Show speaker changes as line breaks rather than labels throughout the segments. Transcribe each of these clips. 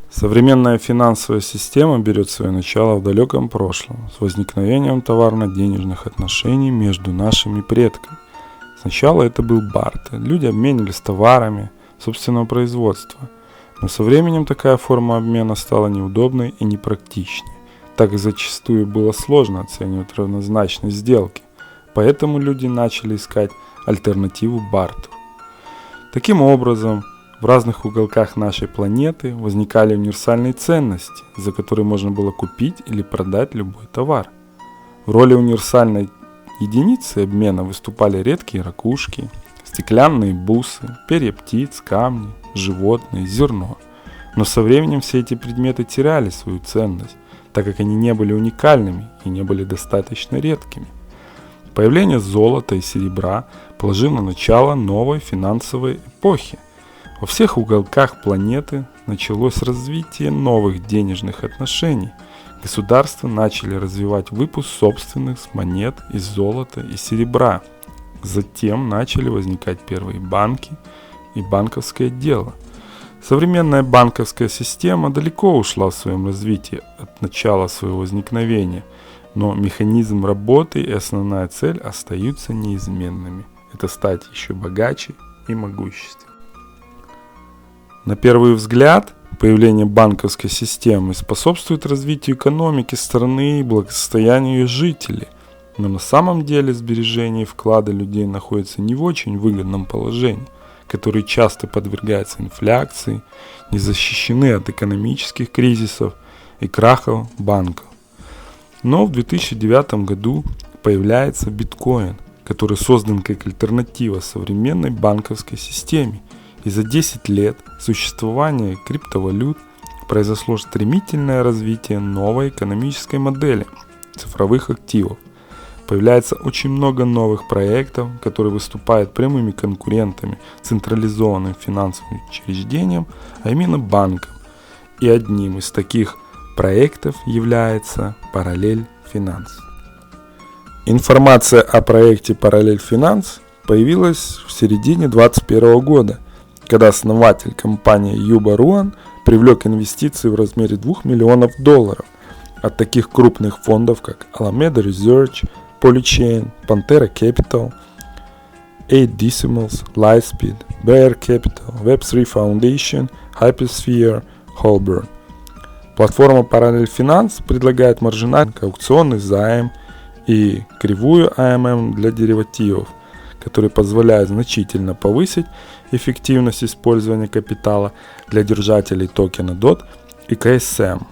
Современная финансовая система берет свое начало в далеком прошлом, с возникновением товарно-денежных отношений между нашими предками. Сначала это был бартер, люди обменивались товарами собственного производства, но со временем такая форма обмена стала неудобной и непрактичной, так как зачастую было сложно оценивать равнозначность сделки, поэтому люди начали искать альтернативу бартеру. Таким образом, в разных уголках нашей планеты возникали универсальные ценности, за которые можно было купить или продать любой товар. В роли универсальной единицы обмена выступали редкие ракушки, стеклянные бусы, перья птиц, камни, животные, зерно. Но со временем все эти предметы теряли свою ценность, так как они не были уникальными и не были достаточно редкими. Появление золота и серебра положило начало новой финансовой эпохи. Во всех уголках планеты началось развитие новых денежных отношений. Государства начали развивать выпуск собственных монет из золота и серебра. Затем начали возникать первые банки и банковское дело. Современная банковская система далеко ушла в своем развитии от начала своего возникновения, но механизм работы и основная цель остаются неизменными. Это стать еще богаче и могущественнее. На первый взгляд, появление банковской системы способствует развитию экономики страны и благосостоянию ее жителей, но на самом деле сбережения и вклады людей находятся не в очень выгодном положении, которые часто подвергаются инфляции, не защищены от экономических кризисов и крахов банков. Но в 2009 году появляется биткоин, который создан как альтернатива современной банковской системе. И за 10 лет существования криптовалют произошло стремительное развитие новой экономической модели цифровых активов. Появляется очень много новых проектов, которые выступают прямыми конкурентами централизованным финансовым учреждениям, а именно банкам. И одним из таких проектов является Parallel Finance. Информация о проекте Parallel Finance появилась в середине 2021 года, когда основатель компании Юба Руан привлек инвестиции в размере $2 миллионов от таких крупных фондов, как Alameda Research, Polychain, Pantera Capital, 8 Decimals, Lightspeed, Bear Capital, Web3 Foundation, Hypersphere, Holborn. Платформа Parallel Finance предлагает маржинальный аукционный займ и кривую AMM для деривативов, которые позволяют значительно повысить эффективность использования капитала для держателей токена DOT и KSM.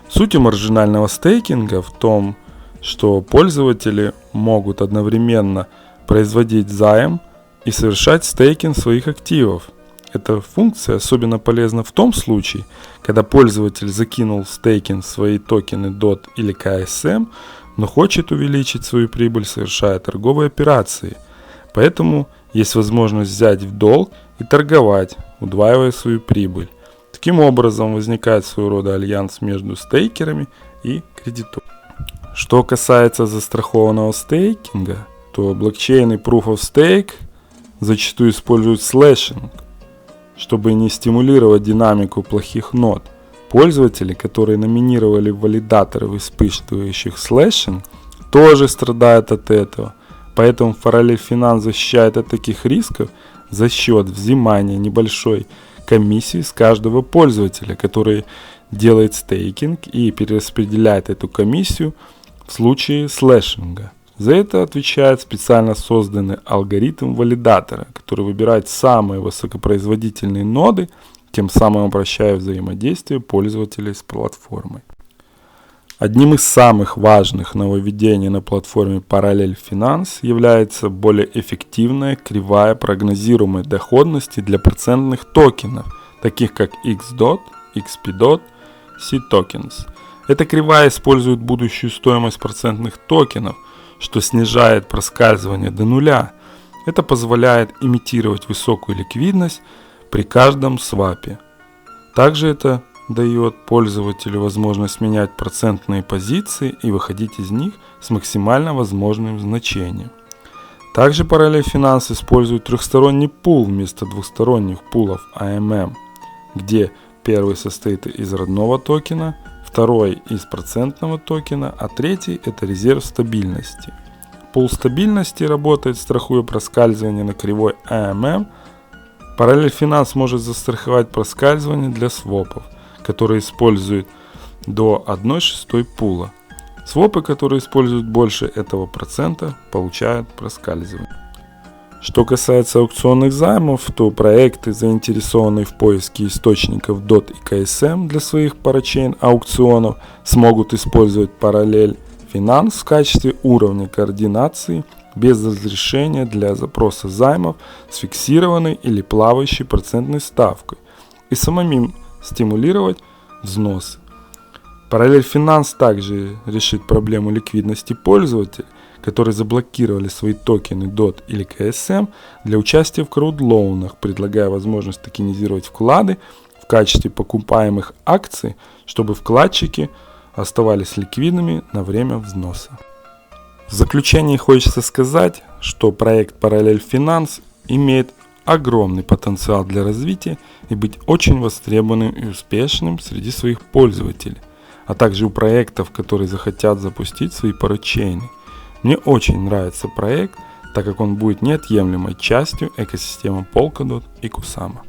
Суть маржинального стейкинга в том, что пользователи могут одновременно производить займ и совершать стейкинг своих активов. Эта функция особенно полезна в том случае, когда пользователь закинул в стейкинг свои токены DOT или KSM, но хочет увеличить свою прибыль, совершая торговые операции. Поэтому есть возможность взять в долг и торговать, удваивая свою прибыль. Таким образом возникает своего рода альянс между стейкерами и кредиторами. Что касается застрахованного стейкинга, то блокчейн и Proof of Stake зачастую используют слэшинг, чтобы не стимулировать динамику плохих нод. Пользователи, которые номинировали валидаторов, испытывающих слэшинг, тоже страдают от этого. Поэтому Parallel Finance защищает от таких рисков за счет взимания небольшой комиссии с каждого пользователя, который делает стейкинг и перераспределяет эту комиссию в случае слэшинга. За это отвечает специально созданный алгоритм валидатора, который выбирает самые высокопроизводительные ноды, тем самым упрощая взаимодействие пользователей с платформой. Одним из самых важных нововведений на платформе Parallel Finance является более эффективная кривая прогнозируемой доходности для процентных токенов, таких как XDOT, XPDOT, C-Tokens. Эта кривая использует будущую стоимость процентных токенов, что снижает проскальзывание до нуля. Это позволяет имитировать высокую ликвидность при каждом свапе. Также это дает пользователю возможность менять процентные позиции и выходить из них с максимально возможным значением. Также Parallel Finance использует трехсторонний пул вместо двухсторонних пулов AMM, где первый состоит из родного токена, второй из процентного токена, а третий это резерв стабильности. Пул стабильности работает, страхуя проскальзывание на кривой AMM. Parallel Finance может застраховать проскальзывание для свопов, которые используют до 1/6 пула. Свопы, которые используют больше этого процента, получают проскальзывание. Что касается аукционных займов, то проекты, заинтересованные в поиске источников DOT и KSM для своих парачейн аукционов, смогут использовать Parallel Finance в качестве уровня координации без разрешения для запроса займов с фиксированной или плавающей процентной ставкой и самим стимулировать взносы. Parallel Finance также решит проблему ликвидности пользователей, которые заблокировали свои токены DOT или KSM для участия в краудлоунах, предлагая возможность токенизировать вклады в качестве покупаемых акций, чтобы вкладчики оставались ликвидными на время взноса. В заключение хочется сказать, что проект Parallel Finance имеет огромный потенциал для развития и быть очень востребованным и успешным среди своих пользователей, а также у проектов, которые захотят запустить свои парачейны. Мне очень нравится проект, так как он будет неотъемлемой частью экосистемы Polkadot и Kusama.